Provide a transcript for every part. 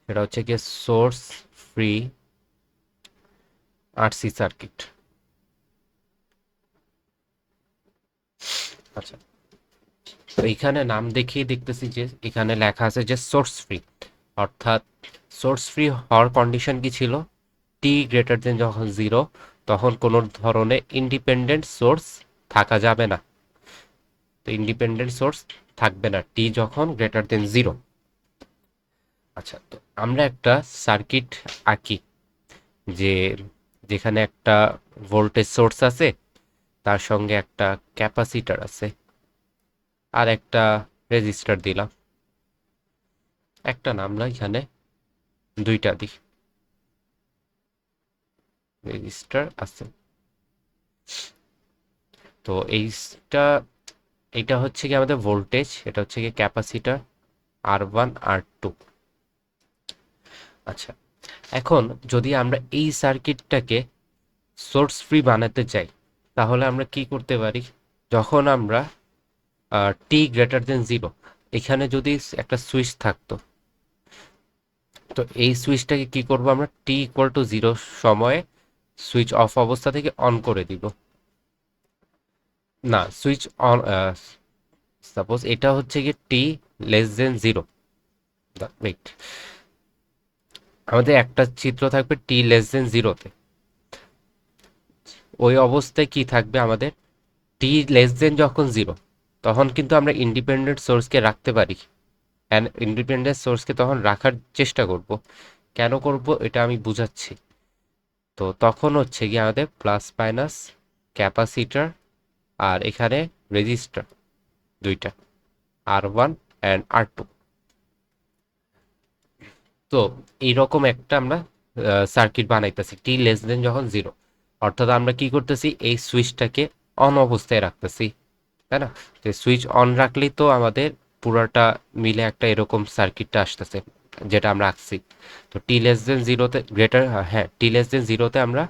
সেটা হচ্ছে গিয়ে সোর্স ফ্রি আরসি সার্কিট। আচ্ছা, তো এইখানে নাম দেখেই দেখতেছি যে এখানে লেখা আছে যে সোর্স ফ্রি, অর্থাৎ সোর্স ফ্রি হওয়ার কন্ডিশন কি ছিল, টি গ্রেটার দেন যখন জিরো তখন কোনো ধরনের ইন্ডিপেন্ডেন্ট সোর্স থাকা যাবে না। তো ইন্ডিপেন্ডেন্ট সোর্স থাকবে না টি যখন গ্রেটার দেন জিরো। আচ্ছা, তো আমরা একটা সার্কিট আঁকি যে যেখানে একটা ভোল্টেজ সোর্স আছে, তার সঙ্গে একটা ক্যাপাসিটার আছে, আর একটা রেজিস্টার দিলাম। একটা নাম না, এখানে দুইটা দিই, রেজিস্টার আছে। তো এইটা এটা হচ্ছে কি আমাদের ভোল্টেজ, এটা হচ্ছে কি ক্যাপাসিটার R1 R2। আচ্ছা, এখন যদি আমরা এই সার্কিটটাকে সোর্স ফ্রি বানাতে চাই, তাহলে আমরা কি করতে পারি, যখন আমরা টি গ্রেটার দেন জিরো, এখানে যদি একটা সুইচ থাকতো, তো এই সুইচটাকে কি করব আমরা, টি ইকুয়াল টু জিরো সময়ে সুইচ অফ অবস্থা থেকে অন করে দিব। না, সুইচ অন, সাপোজ এটা হচ্ছে কি টি লেস দেন জিরো, ওয়েট, আমাদের একটা চিত্র থাকবে টি লেস দেন জিরোতে। ওই অবস্থায় কি থাকবে আমাদের, টি লেস দেন যখন জিরো, তখন কিন্তু আমরা ইন্ডিপেন্ডেন্ট সোর্সকে রাখতে পারি, অ্যান্ড ইন্ডিপেন্ডেন্ট সোর্সকে তখন রাখার চেষ্টা করব। কেন করব এটা আমি বুঝাচ্ছি। তো তখন হচ্ছে কি আমাদের প্লাস মাইনাস ক্যাপাসিটার আর এখানে রেজিস্টার দুইটা, R1 অ্যান্ড R2। তো এইরকম একটা আমরা সার্কিট বানাইতেছি টি লেস দেন যখন জিরো, অর্থাৎ আমরা কি করতেছি, এই সুইচটাকে অন অবস্থায় রাখতেছি, তাই না? তো সুইচ অন রাখলেই তো আমাদের পুরাটা মিলে একটা এরকম সার্কিটটা আসতেছে যেটা আমরা আঁকছি। তো টি লেস দেন জিরোতে গ্রেটার, হ্যাঁ, টি লেস দেন জিরোতে আমরা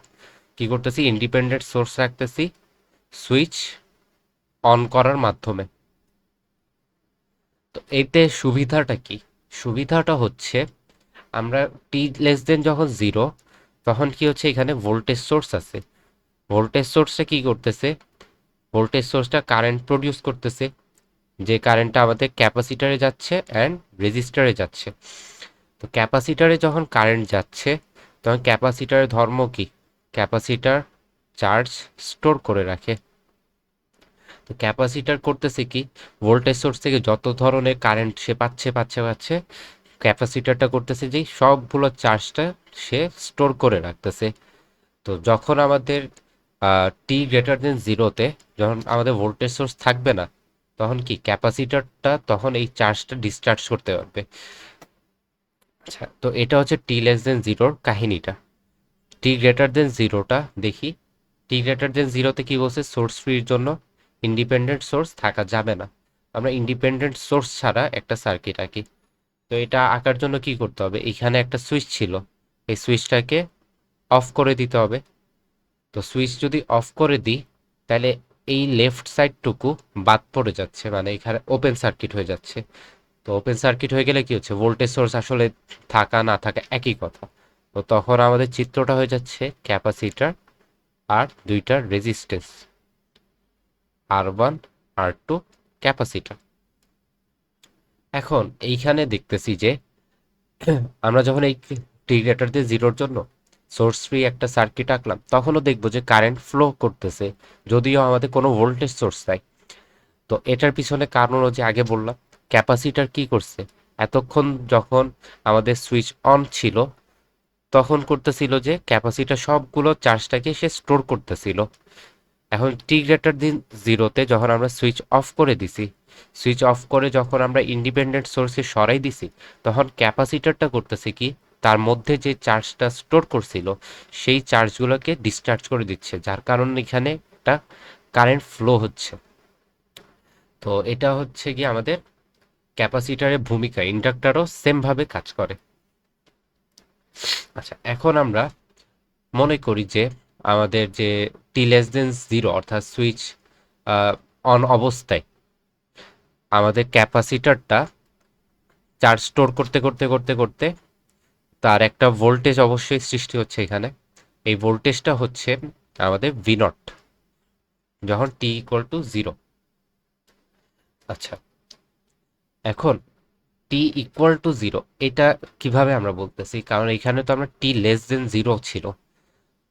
কি করতেছি, ইন্ডিপেন্ডেন্ট সোর্স রাখতেছি সুইচ অন করার মাধ্যমে। তো এতে সুবিধাটা কি, সুবিধাটা হচ্ছে আমরা টি লেস দেন যখন জিরো, তখন কি হচ্ছে, এখানে ভোল্টেজ সোর্স আছে, ভোল্টেজ সোর্সটা কি করতেছে, ভোল্টেজ সোর্সটা কারেন্ট প্রডিউস করতেছে, যে কারেন্টটা আমাদের ক্যাপাসিটারে যাচ্ছে অ্যান্ড রেজিস্টারে যাচ্ছে। তো ক্যাপাসিটারে যখন কারেন্ট যাচ্ছে, তখন ক্যাপাসিটারের ধর্ম কি, ক্যাপাসিটার চার্জ স্টোর করে রাখে। তো ক্যাপাসিটার করতেছে কি, ভোল্টেজ সোর্স থেকে যত ধরনের কারেন্ট সে পাচ্ছে পাচ্ছে পাচ্ছে, ক্যাপাসিটারটা করতেছে যে সবগুলো চার্জটা সে স্টোর করে রাখতেছে। তো যখন আমাদের টি গ্রেটার দেন জিরোতে, যখন আমাদের ভোল্টেজ সোর্স থাকবে না, তখন কি ক্যাপাসিটরটা তখন এই চার্জটা ডিসচার্জ করতে পারবে। আচ্ছা, তো এটা হচ্ছে টি লেস দেন জিরোর কাহিনীটা। টি গ্রেটার দেন জিরোটা দেখি, টি গ্রেটার দেন জিরোতে কি বলছে, সোর্স ফ্রির জন্য ইন্ডিপেন্ডেন্ট সোর্স থাকা যাবে না। আমরা ইন্ডিপেন্ডেন্ট সোর্স ছাড়া একটা সার্কিট আঁকি। তো এটা আঁকার জন্য কি করতে হবে, এখানে একটা সুইচ ছিল, এই সুইচটাকে অফ করে দিতে হবে। তো সুইচ যদি অফ করে দিই, তাহলে এই লেফট সাইডটুকু বাদ পড়ে যাচ্ছে, মানে এখানে ওপেন সার্কিট হয়ে যাচ্ছে। তো ওপেন সার্কিট হয়ে গেলে কি হচ্ছে, ভোল্টেজ সোর্স আসলে থাকা না থাকা একই কথা। তো তখন আমাদের চিত্রটা হয়ে যাচ্ছে ক্যাপাসিটার আর দুইটার রেজিস্ট্যান্স, R1 R2 ক্যাপাসিটার। এখন এইখানে দেখতেছি যে আমরা যখন এই টি গ্রেটার দিয়ে জিরোর জন্য সোর্স ফ্রি একটা সার্কিট আঁকলাম, তখনও দেখবো যে কারেন্ট ফ্লো করতেছে, যদিও আমাদের কোনো ভোল্টেজ সোর্স নাই। তো এটার পিছনে কারণ যে আগে বললাম, ক্যাপাসিটার কি করছে, এতক্ষণ যখন আমাদের সুইচ অন ছিল, তখন করতেছিল যে ক্যাপাসিটার সবগুলো চার্জটাকে সে স্টোর করতেছিল। এখন টি গ্রেটার দিন জিরোতে যখন আমরা সুইচ অফ করে দিছি, সুইচ অফ করে যখন আমরা ইন্ডিপেন্ডেন্ট সোর্সে সরাই দিছি, তখন ক্যাপাসিটারটা করতেছে কি, তার মধ্যে যে চার্জটা স্টোর করছিল সেই চার্জগুলোকে ডিসচার্জ করে দিচ্ছে, যার কারণে এখানে একটা কারেন্ট ফ্লো হচ্ছে। তো এটা হচ্ছে কি আমাদের ক্যাপাসিটারের ভূমিকা, ইন্ডাক্টরও সেমভাবে কাজ করে। আচ্ছা, এখন আমরা মনে করি যে আমাদের যে টি লেস দেন জিরো, অর্থাৎ সুইচ অন অবস্থায় আমাদের ক্যাপাসিটরটা চার্জ স্টোর করতে করতে করতে করতে তার একটা ভোল্টেজ অবশ্যই সৃষ্টি হচ্ছে এখানে। এই ভোল্টেজটা হচ্ছে আমাদের ভি নট, যখন টি ইকুয়াল টু জিরো। আচ্ছা, এখন টি ইকুয়াল টু জিরো এটা কিভাবে আমরা বলতেছি, কারণ এখানে তো আমরা টি লেস দেন জিরো ছিল।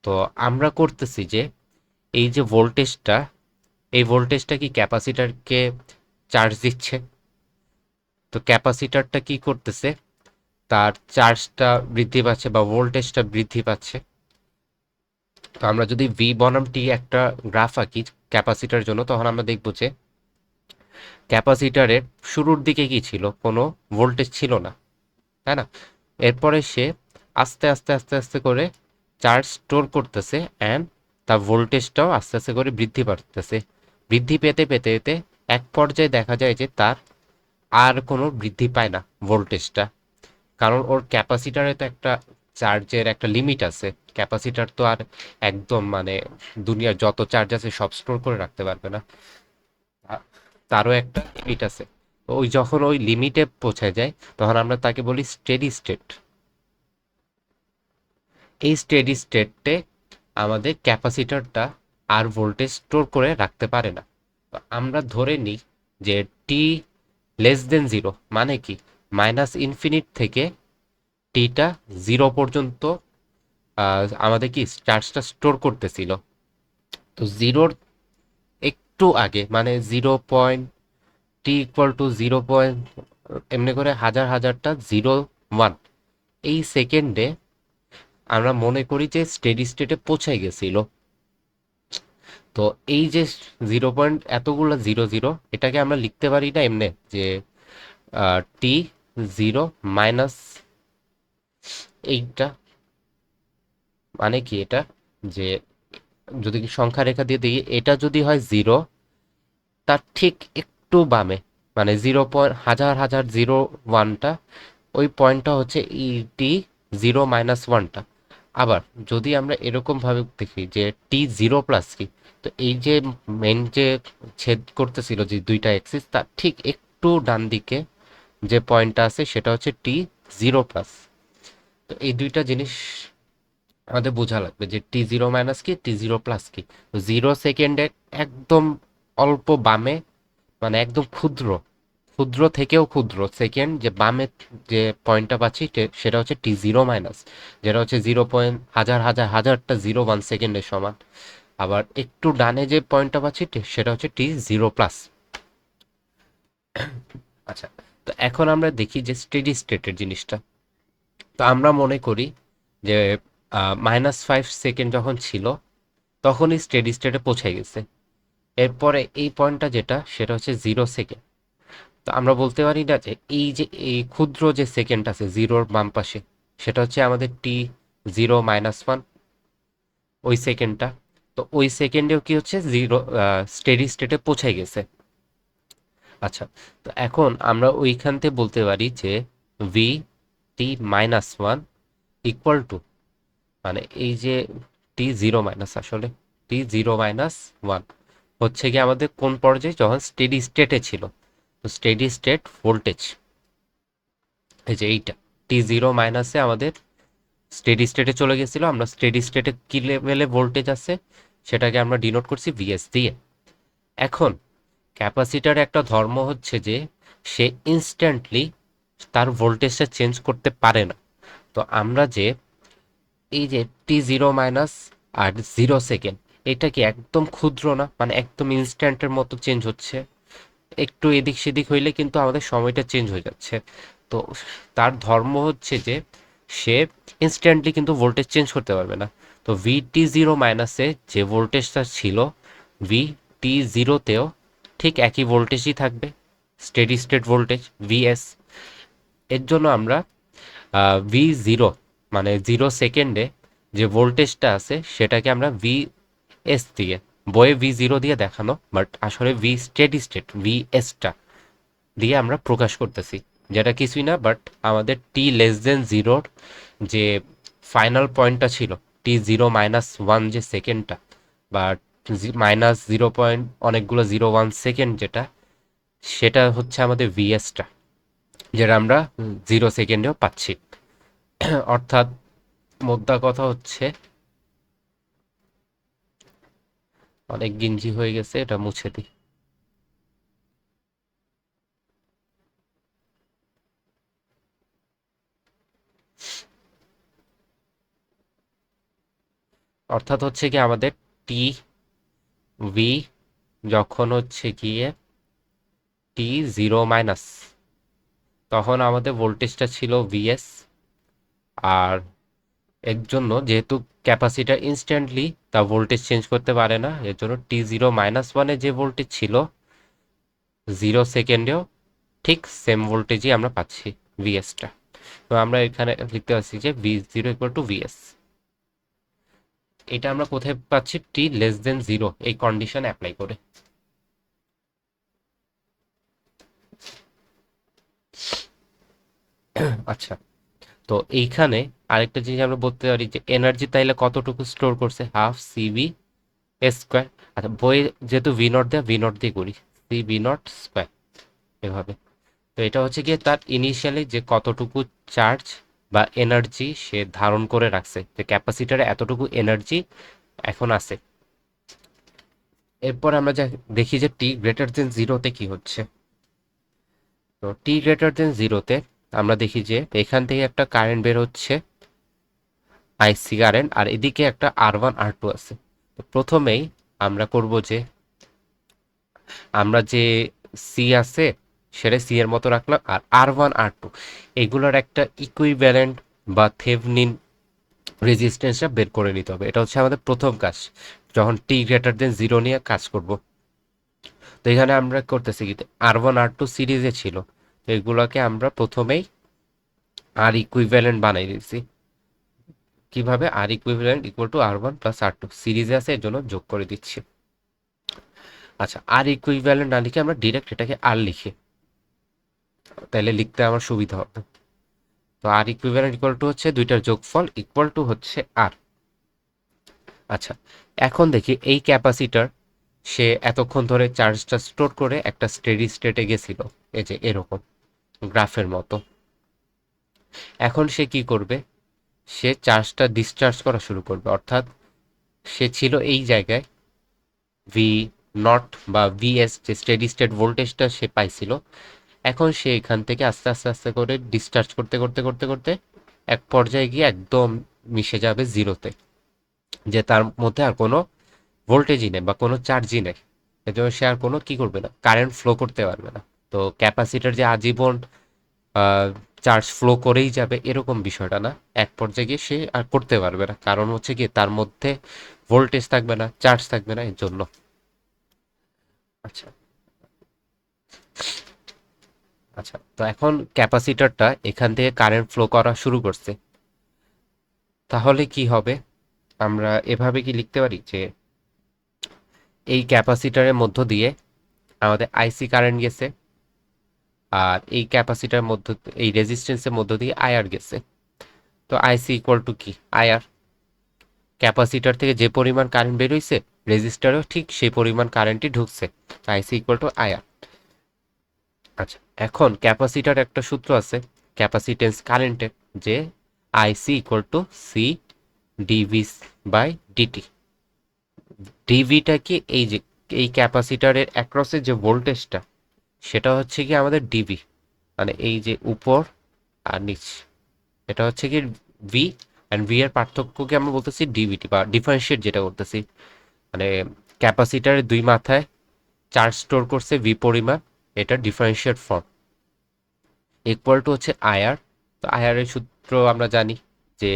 তো আমরা করতেছি যে এই যে ভোল্টেজটা, এই ভোল্টেজটা কি ক্যাপাসিটারকে চার্জ দিচ্ছে। তো ক্যাপাসিটারটা কি করতেছে, তার চার্জটা বৃদ্ধি পাচ্ছে বা ভোল্টেজটা বৃদ্ধি পাচ্ছে। তো আমরা যদি ভি বনাম টি একটা গ্রাফ আঁকি ক্যাপাসিটার জন্য, তখন আমরা দেখব যে ক্যাপাসিটারের শুরুর দিকে কি ছিল, কোনো ভোল্টেজ ছিল না, তাই না? এরপরে সে আস্তে আস্তে আস্তে আস্তে করে চার্জ স্টোর করতেছে অ্যান্ড তার ভোল্টেজটাও আস্তে আস্তে করে বৃদ্ধি পাচ্ছে। বৃদ্ধি পেতে পেতে পেতে এক পর্যায়ে দেখা যায় যে তার আর কোনো বৃদ্ধি পায় না ভোল্টেজটা, কারণ ওর ক্যাপাসিটারে তো একটা চার্জের একটা লিমিট আছে। ক্যাপাসিটার তো আর একদম মানে দুনিয়ার যত চার্জ আছে সব স্টোর করে রাখতে পারবে না, তারও একটা লিমিট আছে। তো ওই যখন ওই লিমিটে পৌঁছে যায়, তখন আমরা তাকে বলি স্টেডি স্টেট। এই স্টেডি স্টেটে আমাদের ক্যাপাসিটরটা আর ভোল্টেজ স্টোর করে রাখতে পারে না। তো আমরা ধরে নিই যে টি লেস দেন জিরো, মানে কি মাইনাস ইনফিনিট থেকে টিটা জিরো পর্যন্ত আমাদের কি চার্জটা স্টোর করতেছিল। তো জিরোর একটু আগে মানে 0. টি ইকুয়াল টু 0. এমনি করে হাজার হাজারটা 0, 1 এই সেকেন্ডে আমরা মনে করি যে স্টেডি স্টেটে পৌঁছে গেছিল। তো এই যে 0. এতগুলো 0 0, এটাকে আমরা লিখতে পারি না এমনি যে টি জিরো মাইনাস এইটা, মানে কি এটা, যে যদি সংখ্যা রেখা দিয়ে দিই, এটা যদি হয় জিরো, তার ঠিক একটু বামে মানে 0. হাজার হাজার 0, 1টা, ওই পয়েন্টটা হচ্ছে টি জিরো মাইনাস ওয়ানটা। আবার যদি আমরা এরকম ভাবে দেখি যে টি জিরো প্লাস কি, তো এই যে মেন যে ছেদ করতেছিল যে দুইটা এক্সিস, তার ঠিক একটু ডান দিকে যে পয়েন্টটা আছে সেটা হচ্ছে টি জিরো প্লাস। তো এই দুইটা জিনিস আমাদের বোঝা লাগবে যে টি জিরো মাইনাস কি, টি জিরো প্লাস কি। 0 সেকেন্ডের একদম অল্প বামে, মানে একদম ক্ষুদ্র ক্ষুদ্র থেকেও ক্ষুদ্র সেকেন্ড যে বামে যে পয়েন্টটা পাচ্ছি সেটা হচ্ছে টি জিরো মাইনাস, যেটা হচ্ছে 0. হাজার হাজার হাজারটা 0, 1 সেকেন্ডের সমান। আবার একটু ডানে যে পয়েন্টটা পাচ্ছি সেটা হচ্ছে টি জিরো প্লাস। আচ্ছা, তো এখন আমরা দেখি যে স্টেডি স্টেটের জিনিসটা। তো আমরা মনে করি যে -5 সেকেন্ড যখন ছিল, তখনই স্টেডি স্টেটে পৌঁছে গেছে। এরপরে এই পয়েন্টটা যেটা, সেটা হচ্ছে 0 সেকেন্ড। তো আমরা বলতে পারি না যে এই যে এই ক্ষুদ্র যে সেকেন্ড আছে জিরোর বাম পাশে, সেটা হচ্ছে আমাদের টি জিরো মাইনাস ওয়ান, ওই সেকেন্ডটা। তো ওই সেকেন্ডেও কি হচ্ছে জিরো, স্টেডি স্টেটে পৌঁছে গেছে। আচ্ছা, তো এখন আমরা ওইখান থেকে বলতে পারি যে V T minus one equal to, মানে এই যে টি জিরো মাইনাস, আসলে টি জিরো মাইনাস ওয়ান হচ্ছে কি আমাদের কোন পর্যায়ে, যখন স্টেডি স্টেটে ছিল। তো স্টেডি স্টেট ভোল্টেজ এই যে এইটা টি জিরো মাইনাসে আমাদের স্টেডি স্টেটে চলে গেছিল। আমরা স্টেডি স্টেটে কি লেভেলে ভোল্টেজ আছে সেটাকে আমরা ডিনোট করছি ভিএস দিয়ে। এখন ক্যাপাসিটার একটা ধর্ম হচ্ছে যে সে ইনস্ট্যান্টলি তার ভোল্টেজটা চেঞ্জ করতে পারে না। তো আমরা যে এই যে টি জিরো মাইনাস আর 0 সেকেন্ড, এটা কি একদম ক্ষুদ্র না, মানে একদম ইনস্ট্যান্টের মতো চেঞ্জ হচ্ছে। একটু এদিক সেদিক হইলে কিন্তু আমাদের সময়টা চেঞ্জ হয়ে যাচ্ছে। তো তার ধর্ম হচ্ছে যে সে ইনস্ট্যান্টলি কিন্তু ভোল্টেজ চেঞ্জ করতে পারবে না। তো ভি টি জিরো মাইনাসে যে ভোল্টেজটা ছিল, ভি টি জিরোতেও ঠিক একই ভোল্টেজই থাকবে, স্টেডি স্টেট ভোল্টেজ ভিএস। এর জন্য আমরা ভি জিরো মানে 0 সেকেন্ডে যে ভোল্টেজটা আছে সেটাকে আমরা ভি এস দিয়ে, বইয়ে ভি জিরো দিয়ে দেখানো, বাট আসলে ভি স্টেডি স্টেট ভি এসটা দিয়ে আমরা প্রকাশ করতেছি, যেটা কিছুই না বাট আমাদের টি লেস দেন জিরোর যে ফাইনাল পয়েন্টটা ছিল, টি জিরো মাইনাস ওয়ান যে সেকেন্ডটা, বা -0. অনেকগুলো 0, 1 সেকেন্ড যেটা, সেটা হচ্ছে আমাদের ভিএসটা। যেটা আমরা 0 সেকেন্ডেও পাচ্ছি। অর্থাৎ মোদ্দা কথা হচ্ছে, অনেক গিঞ্জি হয়ে গেছে, এটা মুছে দিই। অর্থাৎ হচ্ছে কি আমাদের টি ভি যখন হচ্ছে গিয়ে টি জিরো মাইনাস, তখন আমাদের ভোল্টেজটা ছিল ভিএস। আর এর জন্য যেহেতু ক্যাপাসিটার ইনস্ট্যান্টলি তা ভোল্টেজ চেঞ্জ করতে পারে না, এর জন্য T0-1 যে ভোল্টেজ ছিল 0 সেকেন্ডেও ঠিক সেম ভোল্টেজই আমরা পাচ্ছি, ভিএসটা। তো আমরা এখানে লিখতে পাচ্ছি যে V0 = VS। এটা আমরা কোথায় পাচ্ছি? T<0 এই কন্ডিশন অ্যাপ্লাই করে। আচ্ছা, তো এইখানে আরেকটা জিনিস আমরা বলতে পারি যে এনার্জি তাইলে কতটুকু স্টোর করছে, হাফ সিভি স্কোয়ার। আচ্ছা, বইয়ে যেহেতু ভি নট দেয়, ভি নট দিয়ে করি, সি ভি নট স্কোয়ার এভাবে। তো এটা হচ্ছে গিয়ে তার ইনিশিয়ালি যে কতটুকু চার্জ বা এনার্জি সে ধারণ করে রাখছে, যে ক্যাপাসিটারে এতটুকু এনার্জি এখন আছে। এরপর আমরা যা দেখি যে T>0-তে কি হচ্ছে। তো T>0-তে আমরা দেখি যে এখান থেকে একটা কারেন্ট বের হচ্ছে, আইসি কারেন্ট, আর এদিকে একটা R1 R2 আছে। তো প্রথমেই আমরা করব যে আমরা যে সি আছে সেটা সি এর মতো রাখলাম, আর R1 R2 এগুলোর একটা ইকুইভ্যালেন্ট বা থেভনিন রেজিস্ট্যান্সটা বের করে নিতে হবে। এটা হচ্ছে আমাদের প্রথম কাজ যখন T>0 নিয়ে কাজ করব। তো এখানে আমরা করতেছি কি, R1 R2 সিরিজে ছিল, তো এগুলোকে আমরা প্রথমেই আর ইকুইভ্যালেন্ট বানাই দিয়েছি। কিভাবে? R=R1 + R2 সিরিজে আছে, এর জন্য যোগ করে দিচ্ছি। আচ্ছা, আর ইকুইভ্যালেন্ট না লিখে আমরা ডিরেক্ট এটাকে আর লিখি, তাহলে লিখতে আমার সুবিধা হবে। তো আর ইকুইভ্যালেন্ট ইকুয়াল টু হচ্ছে দুইটার যোগফল ইকুয়াল টু হচ্ছে আর। আচ্ছা, এখন দেখি এই ক্যাপাসিটার সে এতক্ষণ ধরে চার্জটা স্টোর করে একটা স্টেডি স্টেটে গেছিল, এই যে এরকম গ্রাফের মতো। এখন সে কি করবে? সে চার্জটা ডিসচার্জ করা শুরু করবে, অর্থাৎ সে ছিল এই জায়গায় ভি নট বা ভিএস যে স্টেডি স্টেট ভোল্টেজটা সে পাইছিল, এখন সে এখান থেকে আস্তে আস্তে আস্তে করে ডিসচার্জ করতে করতে করতে করতে এক পর্যায়ে গিয়ে একদম মিশে যাবে জিরোতে, যে তার মধ্যে আর কোনো ভোল্টেজই নেই বা কোনো চার্জই নেই। এজন্য সে আর কোনো কি করবে না, কারেন্ট ফ্লো করতে পারবে না। তো ক্যাপাসিটার যে আজীবন চার্জ ফ্লো করেই যাবে এরকম বিষয়টা না, এক পর্যায়ে গিয়ে সে আর করতে পারবে না, কারণ হচ্ছে কি তার মধ্যে ভোল্টেজ থাকবে না, চার্জ থাকবে না, এর জন্য। আচ্ছা, আচ্ছা, তো এখন ক্যাপাসিটরটা এখান থেকে কারেন্ট ফ্লো করা শুরু করছে, তাহলে কি হবে? আমরা এভাবে কি লিখতে পারি যে এই ক্যাপাসিটরের মধ্য দিয়ে আমাদের আইসি কারেন্ট গেছে, আর এই ক্যাপাসিটার মধ্য, এই রেজিস্ট্যান্সের মধ্য দিয়ে আইআর গেছে। তো আইসি ইকুয়াল টু কি, আইআর। ক্যাপাসিটার থেকে যে পরিমাণ কারেন্ট বের হইছে, রেজিস্টারেও ঠিক সেই পরিমাণ কারেন্টই ঢুকছে, আইসি ইকুয়াল টু আইআর। আচ্ছা, এখন ক্যাপাসিটার একটা সূত্র আছে ক্যাপাসিটেন্স কারেন্টের, যে IC equal to C dv by dt. ডিভিটা কি, এই যে এই ক্যাপাসিটারের অ্যাক্রসের যে ভোল্টেজটা, সেটা হচ্ছে কি আমাদের ডিভি, মানে এই যে উপর আর নিচ, এটা হচ্ছে কি ভি, অ্যান্ড ভি এর পার্থক্যকে আমরা বলতেছি ডিভিটি বা ডিফারেন্সিয়েট যেটা করতেছি। মানে ক্যাপাসিটারের দুই মাথায় চার্জ স্টোর করছে ভি পরিমাণ, এটা ডিফারেন্সিয়েট ফর্ম, ইকুয়াল টু হচ্ছে আইআর। তো আইআর এর সূত্র আমরা জানি যে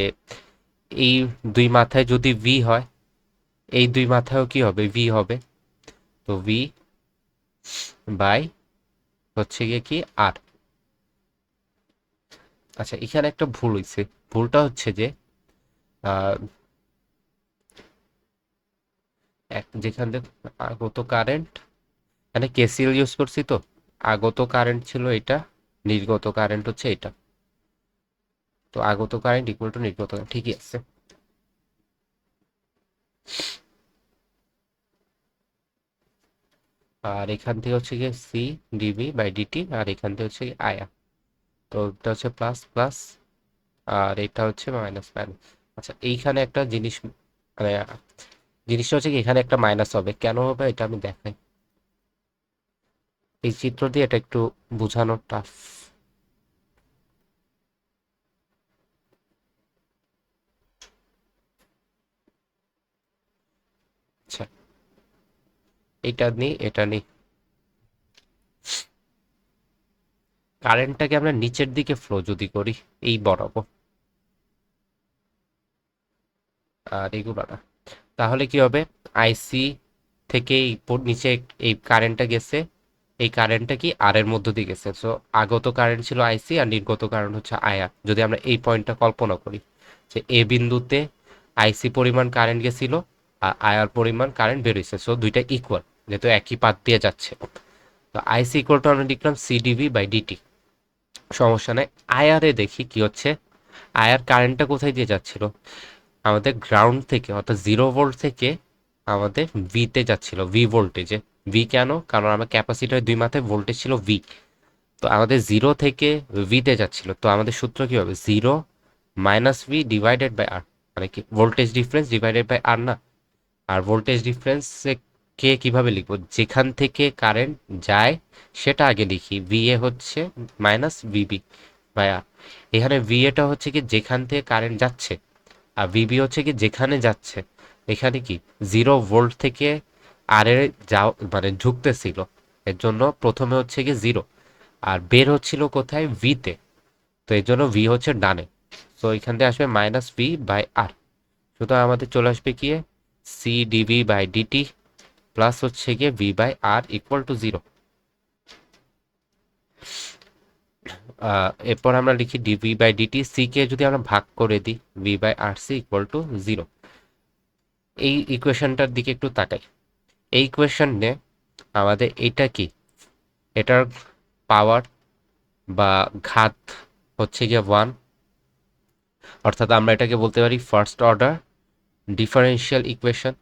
এই দুই মাথায় যদি ভি হয়, এই দুই মাথায়ও কি হবে, ভি হবে। তো ভি বাই হচ্ছে গিয়ে কি আর। আচ্ছা, এখানে একটা ভুল হয়েছে, ভুলটা হচ্ছে যে আহ, যেখান থেকে আগত কারেন্ট, এখানে কেসিএল ইউজ করছি, তো আগত কারেন্ট ছিল এটা, নির্গত কারেন্ট হচ্ছে এটা। তো আগত কারেন্ট ইকুয়াল টু নির্গত কারেন্ট, ঠিকই আছে। আর এখান থেকে হচ্ছে গিয়ে সি ডিভি বাই ডিটি, আর এখান থেকে হচ্ছে আয়া। তো এটা হচ্ছে প্লাস প্লাস, আর এটা হচ্ছে মাইনাস মাইনাস। আচ্ছা, এইখানে একটা জিনিস, মানে জিনিসটা হচ্ছে কি, এখানে একটা মাইনাস হবে, কেন হবে এটা আমি দেখাই। এই চিত্র দিয়ে এটা একটু বোঝানো টাফ। আচ্ছা, এটা নিই, এটা নিই। কারেন্টটাকে আমরা নিচের দিকে ফ্লো যদি করি, এই বরাবর, আর এগুলো না, তাহলে কি হবে, আইসি থেকে এই নিচে এই কারেন্টটা গেছে, এই কারেন্টটা কি আর এর মধ্য দিয়ে গেছে। সো আগত কারেন্ট ছিল আইসি আর নির্গত কারেন্ট হচ্ছে আয়া। যদি আমরা এই পয়েন্টটা কল্পনা করি যে এ বিন্দুতে আইসি পরিমাণ কারেন্ট গেছিল আর আয়ার পরিমাণ কারেন্ট বেরোইছে, সো দুইটা ইকুয়াল, যেহেতু একই পাথ দিয়ে যাচ্ছে। তো আইসি ইকুয়াল টু আমরা লিখলাম সিডিভি বাই ডিটি, সমস্যা নাই। আয়ারে দেখি কি হচ্ছে, আয়ার কারেন্টটা কোথায় দিয়ে যাচ্ছিল, আমাদের গ্রাউন্ড থেকে অর্থাৎ 0 ভোল্ট থেকে আমাদের ভিতে যাচ্ছিল, ভি ভোল্টেজে। ভি কেন, কারণ আমার ক্যাপাসিটার দুই মাথায় ভোল্টেজ ছিল ভি। তো আমাদের 0 থেকে ভিতে যাচ্ছিল, তো আমাদের সূত্র কি হবে, 0 - ভি ডিভাইডেড বাই আর, মানে কি ভোল্টেজ ডিফারেন্স ডিভাইডেড বাই আর না। আর ভোল্টেজ ডিফারেন্স কে কিভাবে লিখবো, যেখান থেকে কারেন্ট যায় সেটা আগে লিখি, ভি এ হচ্ছে মাইনাস ভিবি বাই আর। এখানে ভি এটা হচ্ছে কি যেখান থেকে কারেন্ট যাচ্ছে, আর ভিবি হচ্ছে কি যেখানে যাচ্ছে। এখানে কি 0 ভোল্ট থেকে আর এর যাও মানে ঢুকতেছিল, এর জন্য প্রথমে হচ্ছে কি 0, আর বের হচ্ছিল কোথায়, ভিতে। তো এর জন্য ভি হচ্ছে ডানে, তো এখান থেকে আসবে মাইনাস ভি বাই আর। সুতরাং আমাদের চলে আসবে কি, C dv by dt plus হচ্ছে গিয়ে V by R equal to 0। এরপর আমরা লিখি ডিভি বাই ডিটি, সি কে যদি আমরা ভাগ করে দিই, V by R C equal to 0। এই ইকুয়েশনটার দিকে একটু তাকাই। এই ইকুয়েশনে আমাদের এটা কি, এটার পাওয়ার বা ঘাত হচ্ছে গিয়ে 1, অর্থাৎ আমরা এটাকে বলতে পারি ফার্স্ট অর্ডার ডিফারেনশিয়াল ইকুয়েশন।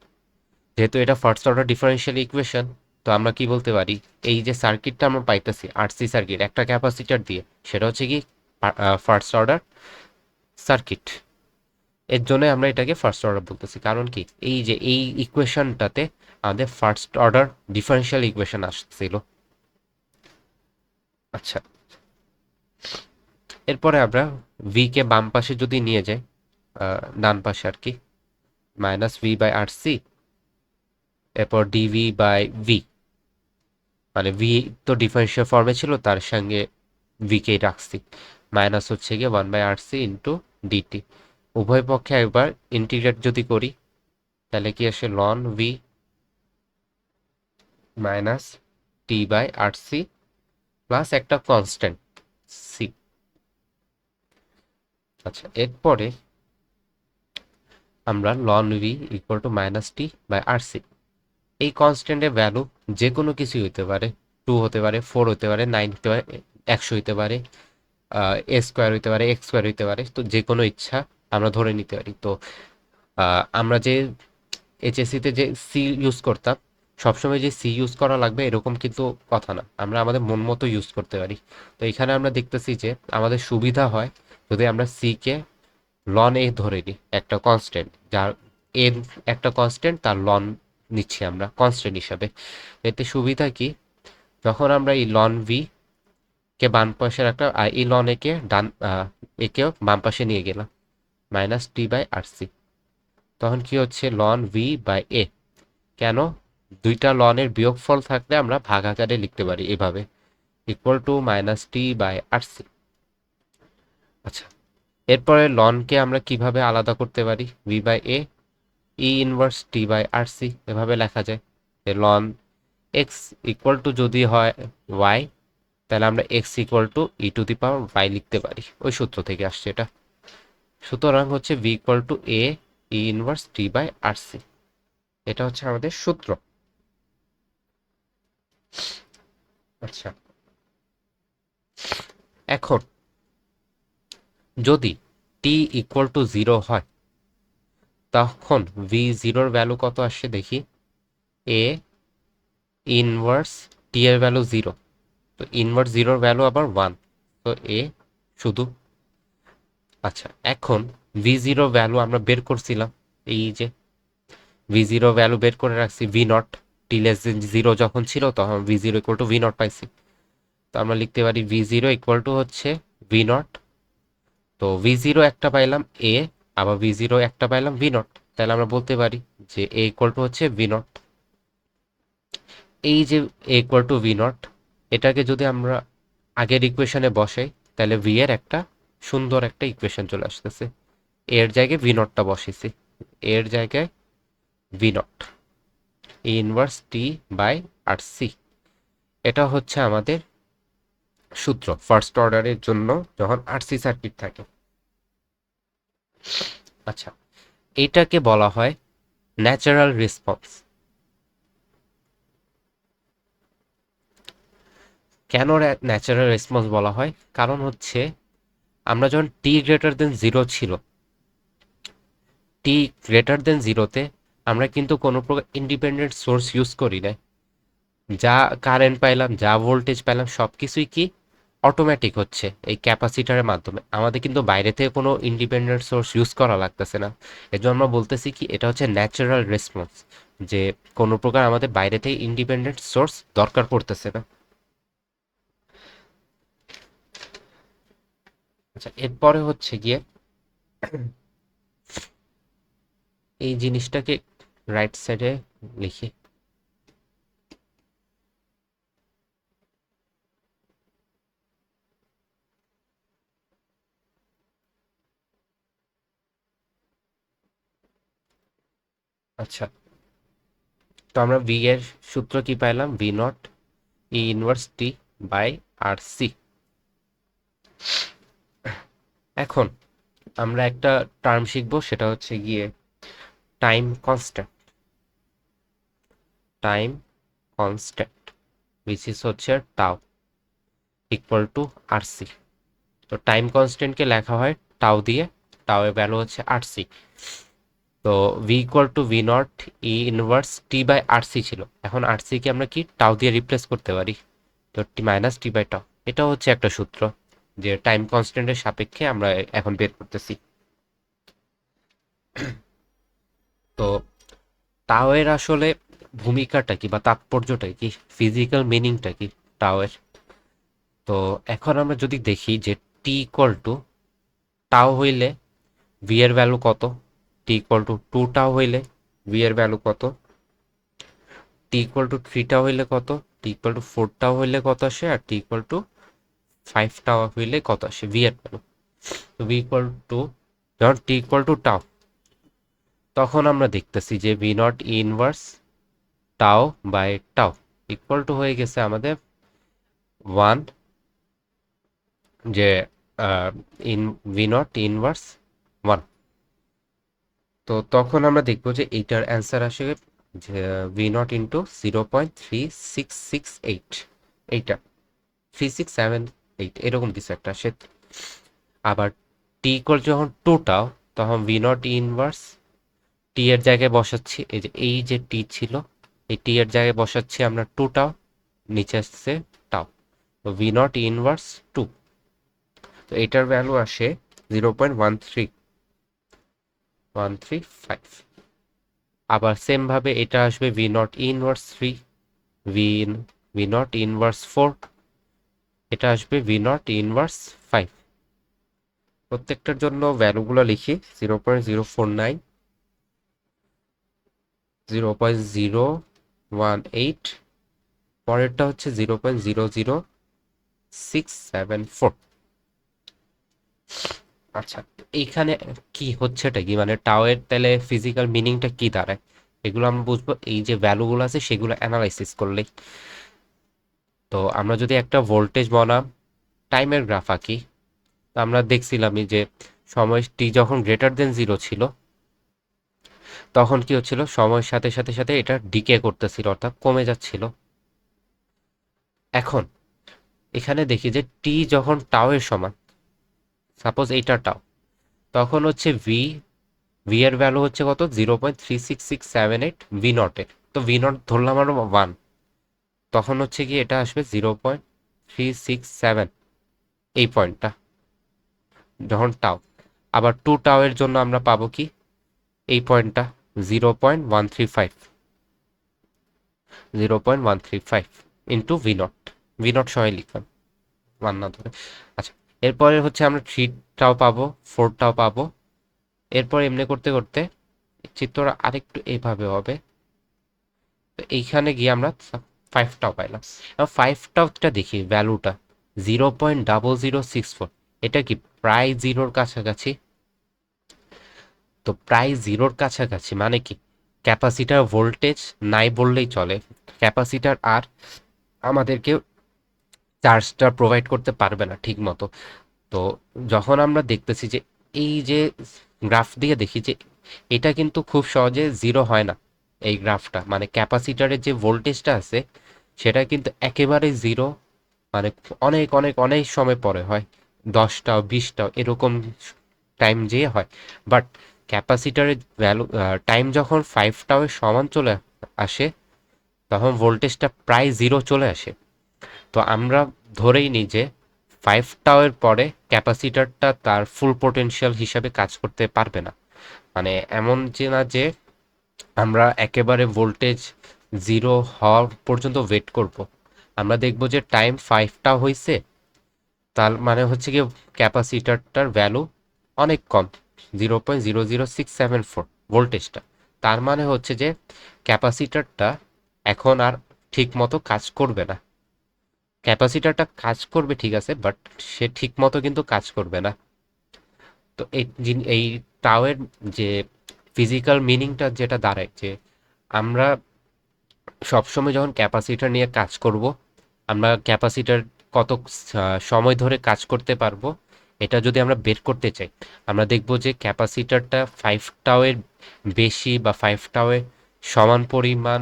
যেহেতু এটা ফার্স্ট অর্ডার ডিফারেনশিয়াল ইকুয়েশন, তো আমরা কি বলতে পারি, এই যে সার্কিটটা আমরা পাইতেছি আরসি সার্কিট একটা ক্যাপাসিটার দিয়ে, সেটা হচ্ছে কি ফার্স্ট অর্ডার সার্কিট। এর জন্য আমরা এটাকে ফার্স্ট অর্ডার বলতেছি, কারণ কি এই যে এই ইকুয়েশনটাতে আমাদের ফার্স্ট অর্ডার ডিফারেনশিয়াল ইকুয়েশন আসছিল। আচ্ছা, এরপরে আমরা ভি কে বাম পাশে যদি নিয়ে যাই, ডান পাশে আর কি, minus V by R C, এরপর ডিভি বাই ভি, মানে ভি তো ডিফারেন্সিয়াল ফর্মে ছিল, তার সঙ্গে ভি কে রাখছি, মাইনাস হচ্ছে গিয়ে 1/RC ইন্টু ডিটি। উভয় পক্ষে একবার ইন্টিগ্রেট যদি করি, তাহলে কি আসে, ln V minus T by R C plus একটা কনস্ট্যান্ট সি। আচ্ছা, এরপরে আমরা ln V equal to minus T by R C, এই কনস্ট্যান্টের ভ্যালু যে কোনো কিছুই হতে পারে, 2 হতে পারে, 4 হতে পারে, 9 হতে পারে, 100 হতে পারে, এ স্কোয়ার হইতে পারে, এক্স স্কোয়ার হইতে পারে, তো যে কোনো ইচ্ছা আমরা ধরে নিতে পারি। তো আমরা যে এইচএসসিতে যে সি ইউজ করতাম, সবসময় যে সি ইউজ করা লাগবে এরকম কিন্তু কথা না, আমরা আমাদের মন মতো ইউজ করতে পারি। তো এখানে আমরা দেখতেছি যে আমাদের সুবিধা হয় যদি আমরা সি কে লন এ ধরে নিই, একটা কনস্ট্যান্ট, যার এন একটা কনস্ট্যান্ট, তার লন নিচ্ছি আমরা কনস্ট্যান্ট হিসাবে। এতে সুবিধা কি, যখন আমরা এই লন ভি কে বাম পাশে রাখলাম আর এই লন একে একেও বাম পাশে নিয়ে গেলাম, minus T by R C, তখন কি হচ্ছে, লন ভি বাই এ। কেন, দুইটা লনের বিয়োগফল থাকলে আমরা ভাগ আকারে লিখতে পারি এভাবে, equal to minus T by R C. আচ্ছা, এরপরে লনকে আমরা কিভাবে আলাদা করতে পারি, V by A e inverse T by R C, এভাবে লেখা যায়। লন এক্স ইকুয়াল টু যদি হয় ওয়াই, তাহলে আমরা X equal to e to the power Y লিখতে পারি, ওই সূত্র থেকে আসছে এটা। সুতরাং হচ্ছে V equal to A e inverse T by R C, এটা হচ্ছে আমাদের সূত্র। আচ্ছা, এখন যদি টি ইকুয়াল টু 0 হয়, তখন ভি জিরোর ভ্যালু কত আসছে দেখি, এ ইনভার্স টি এর ভ্যালু 0, তো ইনভার্স জিরোর ভ্যালু আবার 1, তো এ শুধু। আচ্ছা, এখন ভি জিরো ভ্যালু আমরা বের করছিলাম, এই যে ভি জিরো ভ্যালু বের করে রাখছি ভি নট, টি লেস দেন জিরো যখন ছিল তখন V zero equal to V not পাইছি। তো আমরা লিখতে পারি ভি জিরো ইকুয়াল টু হচ্ছে ভি নট। তো ভি জিরো একটা পাইলাম এ, আবার ভি জিরো একটা পাইলাম ভি নট, তাহলে আমরা বলতে পারি যে এ ইকুয়াল টু হচ্ছে ভি নট। এই যে এ ইকুয়াল টু ভি নট, এটাকে যদি আমরা আগের ইকুয়েশনে বসাই তাহলে ভি এর একটা সুন্দর একটা ইকুয়েশন চলে আসতেছে। এর জায়গায় ভি নটটা বসেছি, এর জায়গায় V naught e inverse T by R C, এটা হচ্ছে আমাদের সূত্র ফার্স্ট অর্ডারের জন্য যখন আরসি সার্কিট থাকে। আচ্ছা, এটাকে বলা হয় ন্যাচারাল রেসপন্স। কেন ন্যাচারাল রেসপন্স বলা হয়? কারণ হচ্ছে আমরা যখন টি গ্রেটার দেন জিরো ছিল, টি গ্রেটার দেন জিরোতে আমরা কিন্তু কোনো প্রকার ইন্ডিপেন্ডেন্ট সোর্স ইউজ করি না। যা কারেন্ট পাইলাম, যা ভোল্টেজ পাইলাম, সব কিছুই কি অটোমেটিক হচ্ছে এই ক্যাপাসিটারের মাধ্যমে। আমাদের কিন্তু বাইরে থেকে কোনো ইন্ডিপেন্ডেন্ট সোর্স ইউজ করা লাগতেছে না। এর জন্য আমরা বলতেছি কি এটা হচ্ছে ন্যাচারাল রেসপন্স, যে কোনো প্রকার আমাদের বাইরে থেকে ইন্ডিপেন্ডেন্ট সোর্স দরকার পড়তেছে না। আচ্ছা, এরপরে হচ্ছে গিয়ে এই জিনিসটাকে রাইট সাইডে লিখি। আচ্ছা, তো আমরা ভি এর সূত্র কি পাইলাম? V naught e inverse T by R C. এখন আমরা একটা টার্ম শিখবো, সেটা হচ্ছে গিয়ে time constant. Time constant which is হচ্ছে টাও ইকুয়াল টু আরসি। তো টাইম কনস্ট্যান্টকে লেখা হয় টাও দিয়ে, টাও এর ভ্যালু হচ্ছে আরসি। তো V equal to V naught e inverse T by RC ছিল, এখন আরসি কে আমরা কি টাও দিয়ে রিপ্লেস করতে পারি, তো টি মাইনাস টি বাই টাও। এটা হচ্ছে একটা সূত্র যে টাইম কনস্ট্যান্টের সাপেক্ষে আমরা এখন বের করতেছি। তো টাও এর আসলে ভূমিকাটা কি বা তাৎপর্যটা কি, ফিজিক্যাল মিনিংটা কি টাও এর? তো এখন আমরা যদি দেখি যে টি ইকুয়াল টু টাও হইলে ভি এর ভ্যালু কত, টি ইকুয়াল টু টু টাও হইলে ভি এর ভ্যালু কত, টি ইকুয়াল টু থ্রি টাও হইলে কত, টি ইকুয়াল টু ফোর টাও হইলে কত আসে, আর টি ইকুয়াল টু ফাইভ টাও হইলে কত আসে ভি এর ভ্যালু। তো ভি ইকুয়াল টু, যখন টি ইকুয়াল টু টাও, তখন আমরা দেখতেছি যে V naught inverse tau by tau equal to হয়ে গেছে আমাদের ওয়ান, যে in V naught inverse one. তো তখন আমরা দেখবো যে এইটার অ্যান্সার আসে যে ভি নট ইন্টু 0.3668, এইটা 3678 এরকম কিছু একটা আসে। আবার টি ইকুয়াল যখন টু টাও, তখন ভি নট ইনভার্স টি এর জায়গায় বসাচ্ছি, এই যে টি ছিল, এই টি এর জায়গায় বসাচ্ছি আমরা টু টাও, নিচে আসছে টাও, তো ভি নট ইনভার্স টু। তো এটার ভ্যালু আসে 0.13135। আবার সেম ভাবে এটা আসবে V naught inverse three, V V naught inverse four, এটা আসবে ভি নট ইনভার্স ফাইভ। প্রত্যেকটার জন্য ভ্যালুগুলো লিখি 0.049, 0.018, পরেরটা হচ্ছে 0.00674। আচ্ছা, এইখানে কি হচ্ছেটা কি, মানে টাওয়ের তাহলে ফিজিক্যাল মিনিংটা কি দাঁড়ায়, এগুলো আমরা বুঝবো এই যে ভ্যালুগুলো আছে সেগুলো অ্যানালাইসিস করলেই। তো আমরা যদি একটা ভোল্টেজ বনাম টাইমের গ্রাফ আঁকি, তো আমরা দেখছিলামই যে সময় টি যখন গ্রেটার দেন জিরো ছিল, তখন কি হচ্ছিল, সময়ের সাথে সাথে সাথে এটা ডিকে করতেছিল, অর্থাৎ কমে যাচ্ছিল। এখন এখানে দেখি যে টি যখন টাও এর সমান, সাপোজ এইটা টাও, তখন হচ্ছে ভি, ভি এর ভ্যালু হচ্ছে কত, 0.36678 ভি নটের। তো ভি নট ধরলাম আমরা ওয়ান, তখন হচ্ছে কি এটা আসবে 0.367, এই পয়েন্টটা। যখন টাও, আবার 2 টাও এর জন্য আমরা পাবো কি এই পয়েন্টটা 0.135, 0.135 into V naught, V naught সবাই লিখলাম ওয়ান না ধরে। আচ্ছা, এরপরে হচ্ছে আমরা 3টাও পাবো, 4টাও পাবো। এরপর এমনি করতে করতে চিত্রটা আরেকটু এইভাবে হবে। তো এইখানে গিয়ে আমরা 5টাও পাইলাম। এবং 5টাওটা দেখি ভ্যালুটা 0.0064, এটা কি প্রায় জিরোর কাছাকাছি। তো প্রায় জিরোর কাছাকাছি মানে কি ক্যাপাসিটার ভোল্টেজ নাই বললেই চলে, ক্যাপাসিটার আর আমাদেরকে চার্জটা প্রোভাইড করতে পারবে না ঠিক মতো। তো যখন আমরা দেখতেছি যে এই যে গ্রাফ দিয়ে দেখি যে এটা কিন্তু খুব সহজে জিরো হয় না, এই গ্রাফটা মানে ক্যাপাসিটারের যে ভোল্টেজটা আছে সেটা কিন্তু একেবারে জিরো, মানে অনেক অনেক অনেক সময় পরে হয়, 10টাও 20টাও এরকম টাইম যেয়ে হয়। বাট ক্যাপাসিটারের ভ্যালু টাইম যখন 5টাও এর সমান চলে আসে তখন ভোল্টেজটা প্রায় জিরো চলে আসে। তো আমরা ধরেই নিই যে 5টাও এর পরে ক্যাপাসিটারটা তার ফুল পোটেনশিয়াল হিসাবে কাজ করতে পারবে না। মানে এমন যে না যে আমরা একেবারে ভোল্টেজ জিরো হওয়া পর্যন্ত ওয়েট করব, আমরা দেখব যে টাইম 5টাও হয়েছে, তার মানে হচ্ছে কি ক্যাপাসিটারটার ভ্যালু অনেক কম, 0.00674 ভোল্টেজটা। তার মানে হচ্ছে যে ক্যাপাসিটারটা এখন আর ঠিক মতো কাজ করবে না। ক্যাপাসিটারটা কাজ করবে ঠিক আছে, বাট সে ঠিক মতো কিন্তু কাজ করবে না। তো এই টাওয়ের যে ফিজিক্যাল মিনিংটা যেটা দাঁড়ায় যে আমরা সবসময় যখন ক্যাপাসিটার নিয়ে কাজ করব, আমরা ক্যাপাসিটার কত সময় ধরে কাজ করতে পারবো এটা যদি আমরা বের করতে চাই, আমরা দেখব যে ক্যাপাসিটারটা 5টাও-এর বেশি বা 5টাও-এর সমান পরিমাণ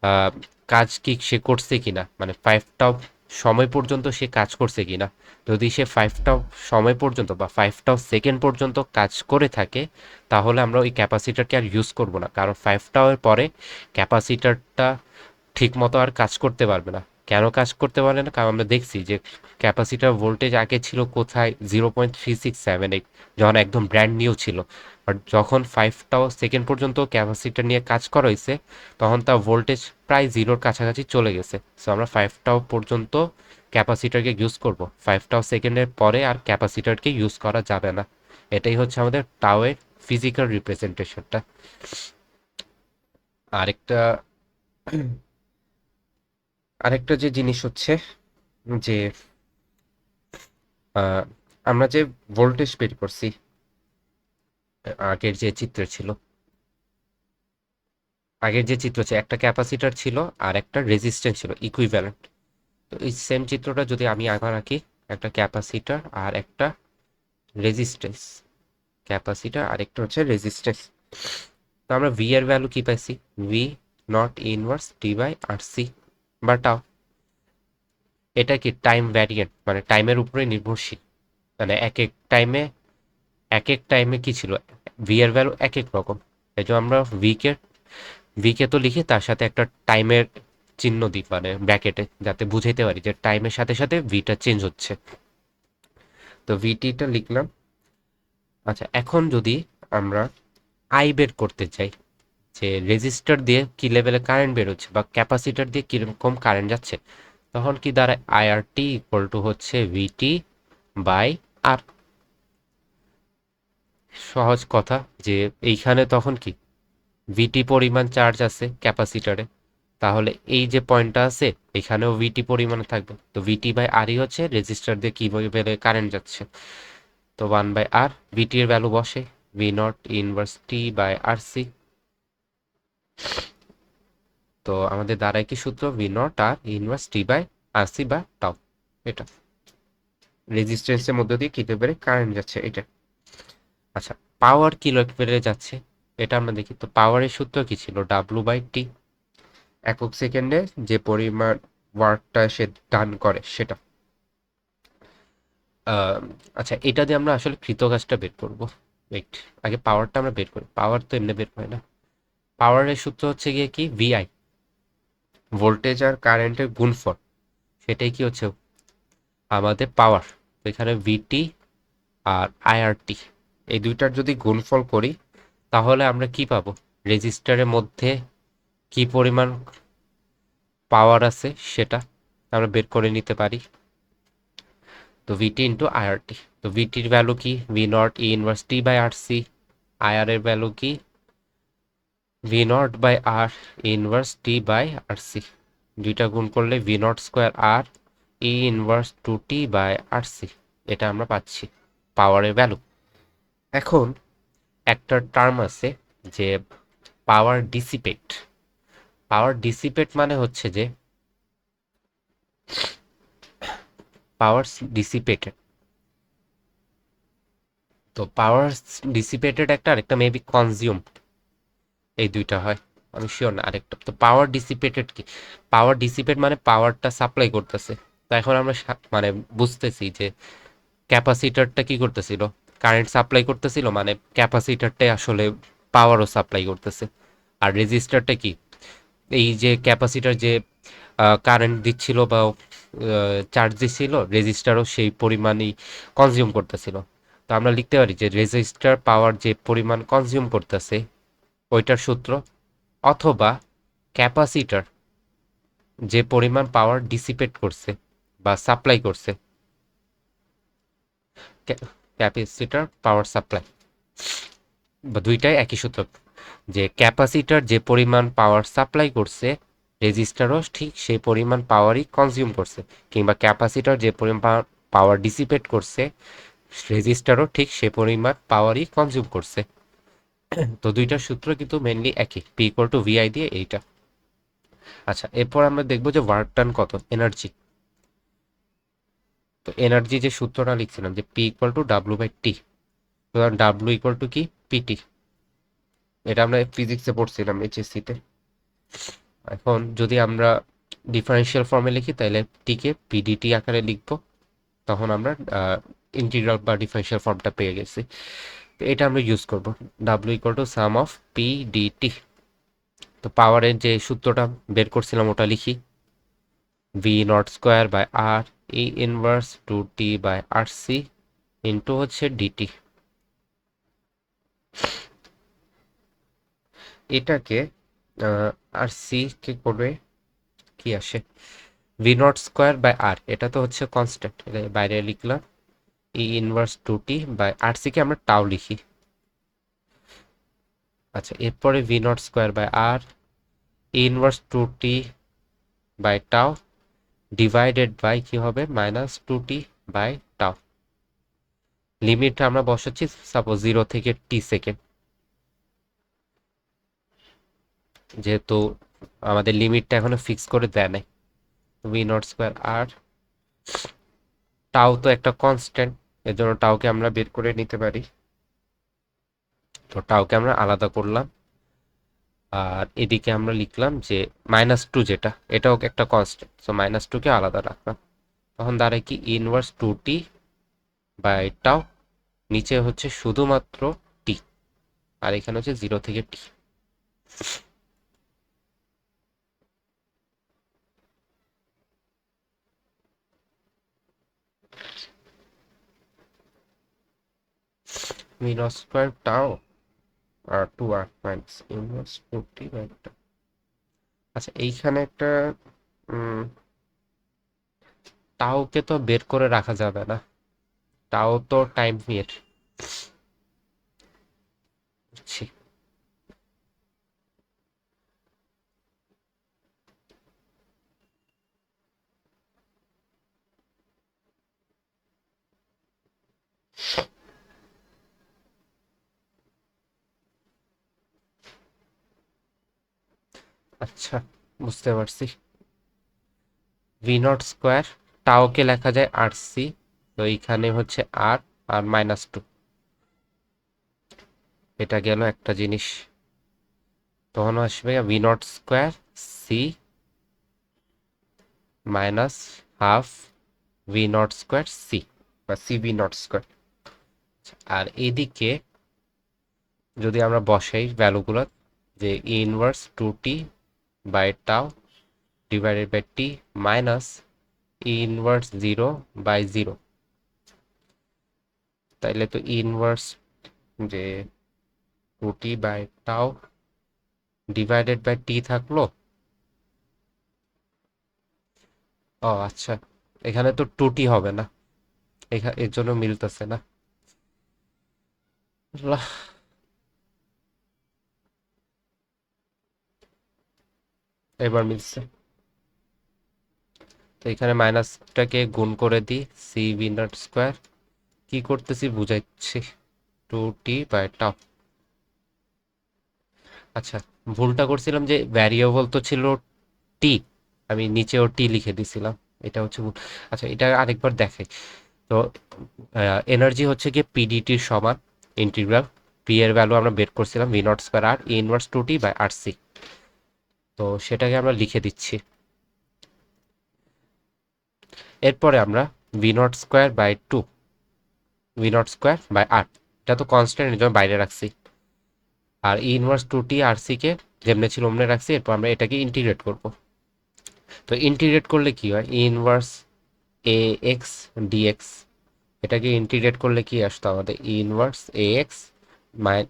আহ, কাজ কি সে করছে কিনা, মানে 5টাও সময় পর্যন্ত সে কাজ করছে কিনা। যদি সে 5টাও সময় পর্যন্ত বা 5টাও সেকেন্ড পর্যন্ত কাজ করে থাকে তাহলে আমরা ওই ক্যাপাসিটারকে আর ইউজ করব না, কারণ 5টাও-এর পরে ক্যাপাসিটারটা ঠিক মতো আর কাজ করতে পারবে না। কেন কাজ করতে পারে না? কারণ আমরা দেখছি যে ক্যাপাসিটার ভোল্টেজ আগে ছিল কোথায় 0.3678, যখন একদম ব্র্যান্ড নিউ ছিল। বাট যখন 5টাও সেকেন্ড পর্যন্ত ক্যাপাসিটার নিয়ে কাজ করা হয়েছে তখন তার ভোল্টেজ প্রায় জিরোর কাছাকাছি চলে গেছে। সো আমরা 5টাও পর্যন্ত ক্যাপাসিটারকে ইউজ করব, 5টাও সেকেন্ডের পরে আর ক্যাপাসিটারকে ইউজ করা যাবে না। এটাই হচ্ছে আমাদের টাওয়ের ফিজিক্যাল রিপ্রেজেন্টেশনটা। আরেকটা আরেকটা যে জিনিস হচ্ছে যে আহ, আমরা যে ভোল্টেজ বের করছি, আগের যে চিত্র ছিল, আগের যে চিত্র ছিল একটা ক্যাপাসিটার ছিল আর একটা রেজিস্ট্যান্স ছিল ইকুইভ্যালেন্ট। তো এই সেম চিত্রটা যদি আমি আবার আঁকি, একটা ক্যাপাসিটার আর একটা রেজিস্ট্যান্স, ক্যাপাসিটার আর একটা হচ্ছে রেজিস্ট্যান্স। তো আমরা ভি এর ভ্যালু কি পাইছি, V naught inverse T by R C বা টাও। এটা কি টাইম ভ্যারিয়েন্ট, মানে টাইমের উপরে নির্ভরশীল, মানে এক এক টাইমে কি ছিল, ভি এর ভ্যালু এক এক রকম। এই জন্য আমরা ভি কে তো লিখি তার সাথে একটা টাইমের চিহ্ন দিই মানে ব্র্যাকেটে, যাতে বুঝাইতে পারি যে টাইমের সাথে সাথে ভিটা চেঞ্জ হচ্ছে। তো ভিটিটা লিখলাম। আচ্ছা, এখন যদি আমরা আই বের করতে চাই যে রেজিস্টার দিয়ে কি লেভেলে কারেন্ট বেরোচ্ছে বা ক্যাপাসিটার দিয়ে কিরকম কারেন্ট যাচ্ছে, তখন কি দাঁড়ায় I R T equal to হচ্ছে ভিটি বাই আর। সহজ কথা যে এইখানে তখন কি ভিটি পরিমাণ চার্জ আছে ক্যাপাসিটারে, তাহলে এই যে পয়েন্টটা আছে এখানেও ভিটি পরিমাণে থাকবে। তো ভিটি বাই আরই হচ্ছে রেজিস্টার দিয়ে কিভাবে কারেন্ট যাচ্ছে। তো 1/r ভিটি এর ভ্যালু বসে V naught inverse T by R C. তো আমাদের দ্বারাই কি সূত্র, V naught R inverse T by R C বা টাও। এটা রেজিস্ট্যান্সের মধ্যে দিয়ে কিভাবে কারেন্ট যাচ্ছে এটা। আচ্ছা, পাওয়ার কি লেভেলে যাচ্ছে এটা আমরা দেখি। তো পাওয়ারের সূত্র কি ছিল, ডাব্লু বাই টি, একক সেকেন্ডে যে পরিমাণ ওয়ার্কটা সে ডান করে সেটা। আহ, আচ্ছা, এটা দিয়ে আমরা আসলে কৃতকাজটা বের করব। ওয়েট, আগে পাওয়ারটা আমরা বের করি, পাওয়ার তো এমনি বের হয় না। পাওয়ারের সূত্র হচ্ছে গিয়ে কি ভিআই, ভোল্টেজ আর কারেন্টের গুণফল, সেটাই কি হচ্ছে আমাদের পাওয়ার। তো এখানে ভিটি আর আইআরটি, এই দুইটার যদি গুণফল করি তাহলে আমরা কি পাবো, রেজিস্টারের মধ্যে কি পরিমাণ পাওয়ার আছে সেটা আমরা বের করে নিতে পারি। তো ভিটি ইন্টু আইআরটি, তো ভিটির ভ্যালু কি V naught e inverse T by R C, IR এর ভ্যালু কি V naught by R inverse T by R C, দুইটা গুণ করলে V naught square R e inverse two T by R C, এটা আমরা পাচ্ছি পাওয়ারের ভ্যালু। এখন একটা টার্ম আছে যে পাওয়ার ডিসিপেট। পাওয়ার ডিসিপেট মানে হচ্ছে যে পাওয়ার ডিসিপেটেড, তো পাওয়ার ডিসিপেটেড একটা, আরেকটা মেবি কনজিউম, এই দুইটা হয়, আমি শিওর না আরেকটা। তো পাওয়ার ডিসিপেটেড কি, পাওয়ার ডিসিপেট মানে পাওয়ারটা সাপ্লাই করতেছে। তো এখন আমরা মানে বুঝতেছি যে ক্যাপাসিটারটা কি করতেছিল, কারেন্ট সাপ্লাই করতেছিল, মানে ক্যাপাসিটারটাই আসলে পাওয়ারও সাপ্লাই করতেছে। আর রেজিস্টারটা কি, এই যে ক্যাপাসিটার যে কারেন্ট দিচ্ছিল বা চার্জ দিচ্ছিল, রেজিস্টারও সেই পরিমাণই কনজিউম করতেছিল। তো আমরা লিখতে পারি যে রেজিস্টার পাওয়ার যে পরিমাণ কনজিউম করতেছে ওইটার সূত্র, অথবা ক্যাপাসিটার যে পরিমাণ পাওয়ার ডিসিপেট করছে বা সাপ্লাই করছে, ক্যাপাসিটার পাওয়ার সাপ্লাই, বা দুইটাই একই সূত্র, যে ক্যাপাসিটার যে পরিমাণ পাওয়ার সাপ্লাই করছে রেজিস্টারও ঠিক সেই পরিমাণ পাওয়ারই কনজিউম করছে, কিংবা ক্যাপাসিটার যে পরিমাণ পাওয়ার ডিসিপেট করছে রেজিস্টারও ঠিক সে পরিমাণ পাওয়ারই কনজিউম করছে। তো দুইটার সূত্র কিন্তু মেনলি একই, পি ইকুয়াল টু ভিআই দিয়ে এইটা। আচ্ছা, এরপর আমরা দেখবো যে ওয়ার্ক ডান কত, এনার্জি। তো এনার্জি যে সূত্রটা লিখছিলাম যে P equal to W by T, W equal to কি পিটি, এটা আমরা ফিজিক্সে পড়ছিলাম এইচএসসিতে। এখন যদি আমরা ডিফারেন্সিয়াল ফর্মে লিখি তাহলে টিকে পিডিটি আকারে লিখবো, তখন আমরা ইন্টিগ্রাল বা ডিফারেন্সিয়াল ফর্মটা পেয়ে গেছি। তো এটা আমরা ইউজ করব, W equal to sum of P dt. তো পাওয়ারের যে সূত্রটা বের করছিলাম ওটা লিখি, V naught square by R e inverse two T by R C into হচ্ছে ডিটি। এটাকে আর সি কে করবে কি আসে, V naught square by R, এটা তো হচ্ছে কনস্ট্যান্ট, এটা বাইরে লিখলাম, e inverse two T by R C কে আমরা টাও লিখি। আচ্ছা, এরপরে V naught square by R inverse two T by tau divided by কি হবে মাইনাস টু টি বাই টাও। লিমিটটা আমরা বসাচ্ছি সাপোজ 0 থেকে টি সেকেন্ড, যেহেতু আমাদের লিমিটটা এখনো ফিক্স করে দেয় নাই। ভি নট স্কোয়ার আর টাও তো একটা কনস্ট্যান্ট, এর জন্য টাওকে আমরা বের করে নিতে পারি। তো টাওকে আমরা আলাদা করলাম, আর এদিকে আমরা লিখলাম যে মাইনাস টু, যেটা এটাও একটা কনস্ট্যান্ট, সো মাইনাস টুকে আলাদা রাখলাম। তখন দাঁড়ায় কি ইনভার্স টু টি বাই টাও, নিচে হচ্ছে শুধুমাত্র টি, আর এখানে হচ্ছে 0 থেকে টি। মিনো square tau R two R minus inverse two T by tau. আচ্ছা, এইখানে একটা টাওকে তো বের করে রাখা যাবে না, টাও তো টাইম এর বুঝছি। আচ্ছা, বুঝতে পারছি। ভি নট স্কোয়ার টাওকে লেখা যায় আর সি, তো এইখানে হচ্ছে আর আর মাইনাস টু, এটা গেল একটা জিনিস। তখন আসবে V naught square C minus half V naught square C, বা সি ভি নট স্কোয়ার। আর এদিকে যদি আমরা বসাই ভ্যালুগুলো, যে inverse two T by tau divided by T minus inverse 0 by 0, তাইলে তো ইনভার্স যে 2t/τ ডিভাইডেড বাই টি থাকলো। ও আচ্ছা, এখানে তো 2t হবে না, এর জন্য মিলতেছে না। আল্লাহ, এবার মিলছে। তো এখানে মাইনাসটাকে গুণ করে দিই, সি ভি নট স্কোয়ার, কি করতেছি বুঝাচ্ছি, 2t/τ। আচ্ছা, ভুলটা করছিলাম যে ভ্যারিয়েবল তো ছিল টি, আমি নিচেও টি লিখে দিছিলাম, এটা হচ্ছে ভুল। আচ্ছা, এটা আরেকবার দেখাই। তো এনার্জি হচ্ছে গিয়ে পিডিটির সমান ইন্টিগ্রাল, পি এর ভ্যালু আমরা বের করছিলাম V naught square R e inverse 2t/RC। তো সেটাকে আমরা লিখে দিচ্ছি। এরপরে আমরা V naught square by 2, V naught square by R, এটা তো কনস্ট্যান্ট, এর জন্য বাইরে রাখছি। আর ই ইনভার্স 2t/RC কে যেমনি ছিল অমনি রাখছি। এরপর আমরা এটাকে ইন্টিগ্রেট করব। তো ইন্টিগ্রেট করলে কি হয়, e inverse a x dx, এটাকে ইন্টিগ্রেট করলে কি আসতো আমাদের, e inverse a x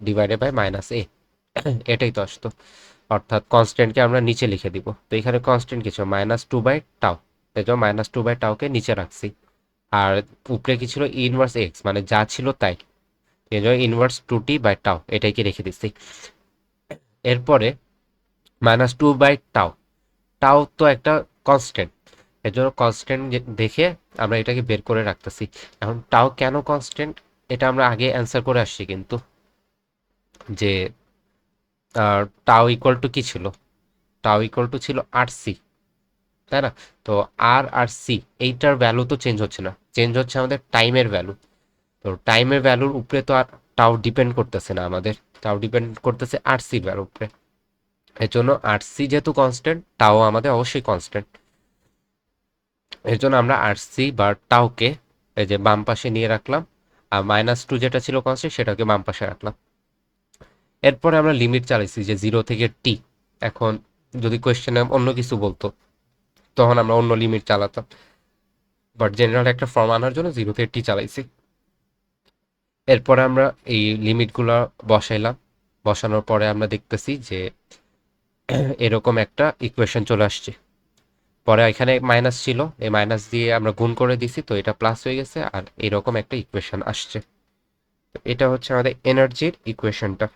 divided by minus a, এটাই তো আসতো। অর্থাৎ কনস্ট্যান্টকে আমরা নিচে লিখে দিব। তো এখানে কনস্ট্যান্ট কিছু -2/τ, এই জন্য -2/τকে নিচে রাখছি। আর উপরে কি ছিল, ইনভার্স এক্স, মানে যা ছিল তাই, এই জন্য ইনভার্স 2t/τ এটাকে রেখে দিচ্ছি। এরপরে -2/τ, টাও তো একটা কনস্ট্যান্ট, এর জন্য কনস্ট্যান্ট দেখে আমরা এটাকে বের করে রাখতেছি। এখন টাও কেন কনস্ট্যান্ট, এটা আমরা আগে অ্যান্সার করে আসছি কিন্তু, যে টাও ইকুয়াল টু কি ছিল, টাও ইকুয়াল টু ছিল RC, তাই না? তো আর সি এইটার ভ্যালু তো চেঞ্জ হচ্ছে না, চেঞ্জ হচ্ছে আমাদের টাইমের ভ্যালু। তো টাইমের ভ্যালুর উপরে তো আর টাও ডিপেন্ড করতেছে না আমাদের, টাও ডিপেন্ড করতেছে RC ভ্যালুর উপরে। এর জন্য RC যেহেতু কনস্ট্যান্ট, টাও আমাদের অবশ্যই কনস্ট্যান্ট। এর জন্য আমরা RC বা টাওকে এই যে বাম পাশে নিয়ে রাখলাম, আর -2 যেটা ছিল কনস্ট্যান্ট সেটাকে বাম পাশে রাখলাম। এরপরে আমরা লিমিট চালাইছি যে 0 থেকে টি। এখন যদি কোয়েশ্চেনে অন্য কিছু বলতো তখন আমরা অন্য লিমিট চালাতাম, বাট জেনারেল একটা ফর্ম আনার জন্য 0 থেকে টি চালাইছি। এরপরে আমরা এই লিমিটগুলো বসাইলাম, বসানোর পরে আমরা দেখতেছি যে এরকম একটা ইকুয়েশন চলে আসছে। পরে এখানে মাইনাস ছিল, এই মাইনাস দিয়ে আমরা গুণ করে দিছি, তো এটা প্লাস হয়ে গেছে আর এরকম একটা ইকুয়েশন আসছে। তো এটা হচ্ছে আমাদের এনার্জির ইকুয়েশনটা।